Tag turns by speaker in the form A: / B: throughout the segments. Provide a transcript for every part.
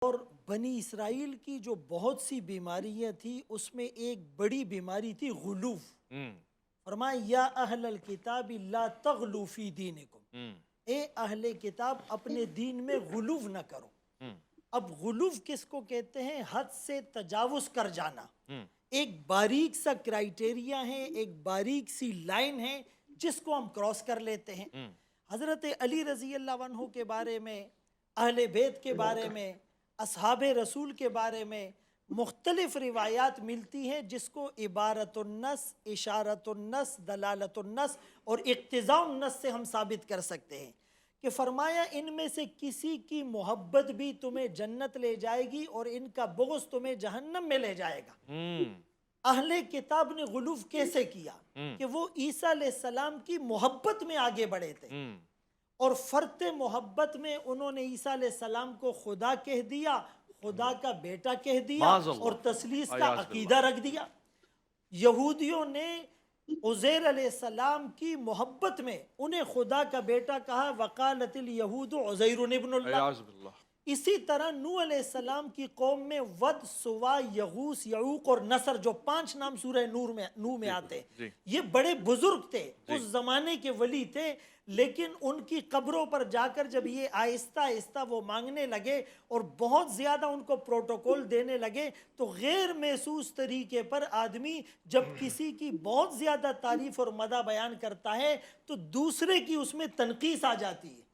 A: اور بنی اسرائیل کی جو بہت سی بیماریاں تھی اس میں ایک بڑی بیماری تھی غلوف۔ فرمایا یا اہل الکتاب لا تغلو فی دینکم، اے اہل کتاب اپنے دین میں غلوف نہ کرو۔ اب غلوف کس کو کہتے ہیں؟ حد سے تجاوز کر جانا۔ ایک باریک سا کرائیٹیریا ہے، ایک باریک سی لائن ہے جس کو ہم کراس کر لیتے ہیں۔ حضرت علی رضی اللہ عنہ کے بارے میں، اہل بیت کے بارے میں، اصحاب رسول کے بارے میں مختلف روایات ملتی ہیں جس کو عبارت النص، اشارت النص، دلالت النص اور اقتضاء النص سے ہم ثابت کر سکتے ہیں کہ فرمایا ان میں سے کسی کی محبت بھی تمہیں جنت لے جائے گی اور ان کا بغض تمہیں جہنم میں لے جائے گا۔ اہل کتاب نے غلوف کیسے کیا کہ وہ عیسیٰ علیہ السلام کی محبت میں آگے بڑھے تھے اور فرط محبت میں انہوں نے عیسیٰ علیہ السلام کو خدا کہہ دیا، خدا کا بیٹا کہہ دیا اور تثلیث کا عقیدہ رکھ دیا۔ یہودیوں نے عزیر علیہ السلام کی محبت میں انہیں خدا کا بیٹا کہا، وقالت الیہود عزیر ابن اللہ۔ اسی طرح نوح علیہ السلام کی قوم میں ود، سوا، یغوث، یعوق اور نصر، جو 5 نام سورہ نوح میں آتے، یہ بڑے بزرگ تھے، اس زمانے کے ولی تھے، لیکن ان کی قبروں پر جا کر جب یہ آہستہ آہستہ وہ مانگنے لگے اور بہت زیادہ ان کو پروٹوکول دینے لگے تو غیر محسوس طریقے پر آدمی جب کسی کی بہت زیادہ تعریف اور مدح بیان کرتا ہے تو دوسرے کی اس میں تنقیص آ جاتی ہے۔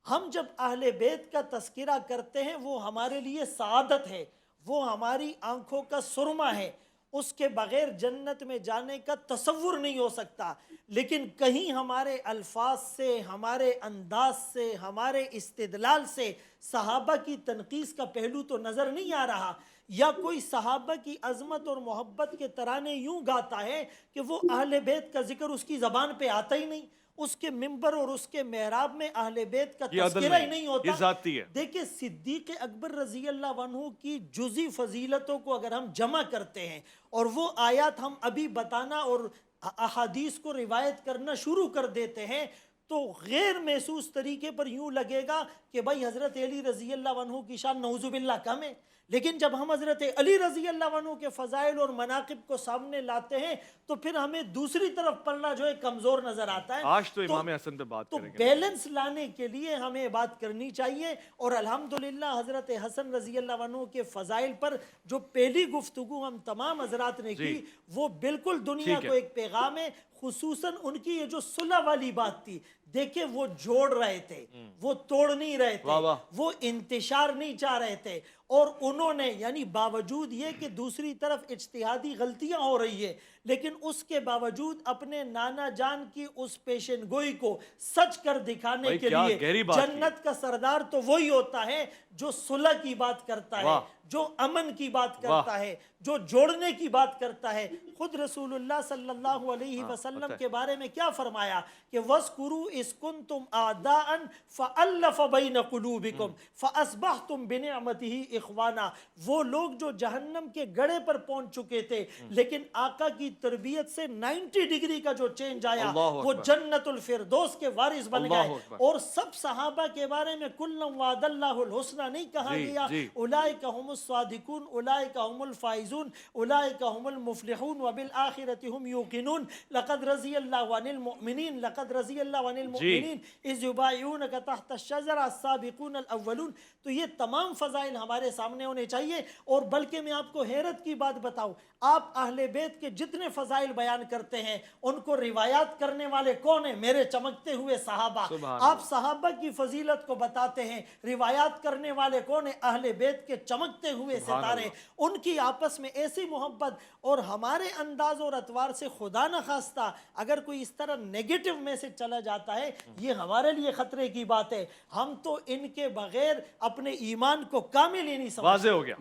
A: ہم جب اہل بیت کا تذکرہ کرتے ہیں وہ ہمارے لیے سعادت ہے، وہ ہماری آنکھوں کا سرما ہے، اس کے بغیر جنت میں جانے کا تصور نہیں ہو سکتا، لیکن کہیں ہمارے الفاظ سے، ہمارے انداز سے، ہمارے استدلال سے صحابہ کی تنقیص کا پہلو تو نظر نہیں آ رہا، یا کوئی صحابہ کی عظمت اور محبت کے ترانے یوں گاتا ہے کہ وہ اہل بیت کا ذکر اس کی زبان پہ آتا ہی نہیں، اس کے منبر اور اس کے محراب میں اہل بیت کا تذکرہ ہی نہیں ہوتا۔
B: یہ ذاتی ہے۔
A: دیکھیں صدیق اکبر رضی اللہ عنہ کی جزئی فضیلتوں کو اگر ہم جمع کرتے ہیں اور وہ آیات ہم ابھی بتانا اور احادیث کو روایت کرنا شروع کر دیتے ہیں تو غیر محسوس طریقے پر یوں لگے گا کہ بھائی حضرت علی رضی اللہ عنہ کی شان نعوذ باللہ کم ہے، لیکن جب ہم حضرت علی رضی اللہ عنہ کے فضائل اور مناقب کو سامنے لاتے ہیں تو پھر ہمیں دوسری طرف پلڑا جو ہے کمزور نظر آتا ہے۔
B: آج تو امام حسن پہ بات کریں گے،
A: تو بیلنس لانے کے لیے ہمیں بات کرنی چاہیے، اور الحمدللہ حضرت حسن رضی اللہ عنہ کے فضائل پر جو پہلی گفتگو ہم تمام حضرات نے کی وہ بالکل دنیا کو ایک پیغام ہے، خصوصاً ان کی یہ جو صلح والی بات تھی۔ دیکھیں وہ جوڑ رہے تھے، وہ توڑ نہیں رہے تھے، وہ انتشار نہیں چاہ رہے تھے، اور انہوں نے یعنی باوجود یہ کہ دوسری طرف اجتہادی غلطیاں ہو رہی ہے لیکن اس کے باوجود اپنے نانا جان کی اس پیشن گوئی کو سچ کر دکھانے کے لیے جنت کا سردار تو وہی ہوتا ہے جو صلح کی بات کرتا ہے، جو امن کی بات کرتا ہے، جو جوڑنے کی بات کرتا ہے۔ خود رسول اللہ صلی اللہ علیہ وسلم کے بارے میں کیا فرمایا کہ وَاذْكُرُوا إِذْ كُنْتُمْ أَعْدَاءً فَأَلَّفَ بَيْنَ قُلُوبِكُمْ فَأَصْبَحْتُمْ بِنِعْمَتِهِ إِخْوَانًا۔ وہ لوگ جو جہنم کے گڑھے پر پہنچ چکے تھے لیکن آقا کی تربیت سے 90 ڈگری کا جو چینج آیا وہ جنت الفردوس کے وارث بن گئے۔ اور سب صحابہ کے بارے میں کُلًّا وعد اللہ الحسنى نہیں کہا گیا، اولئک هم الصادقون، اولئک هم الفائزون، اولئک هم المفلحون وبالآخرة هم یوقنون، لقد رضی اللہ عن المؤمنین، لقد رضی اللہ عن المؤمنین اذ یبایعونک تحت الشجرہ السابقون الاولون۔ تو یہ تمام فضائل ہمارے سامنے ہونے چاہیے، اور بلکہ میں آپ کو حیرت کی بات بتاؤں، آپ اہل بیت کے جتنے فضائل بیان کرتے ہیں ان کو روایات کرنے والے کون ہیں؟ میرے چمکتے ہوئے صحابہ۔ آپ صحابہ کی فضیلت کو بتاتے ہیں، روایات کرنے والے کون ہیں؟ اہل بیت کے چمکتے ہوئے ستارے۔ ان کی آپس میں ایسی محبت، اور ہمارے انداز اور اطوار سے خدا نخواستہ اگر کوئی اس طرح نیگیٹو میں سے چلا جاتا ہے یہ ہمارے لیے خطرے کی بات ہے۔ ہم تو ان کے بغیر اپنے ایمان کو کامل ہی نہیں سمجھتے۔
B: واضح ہو گیا۔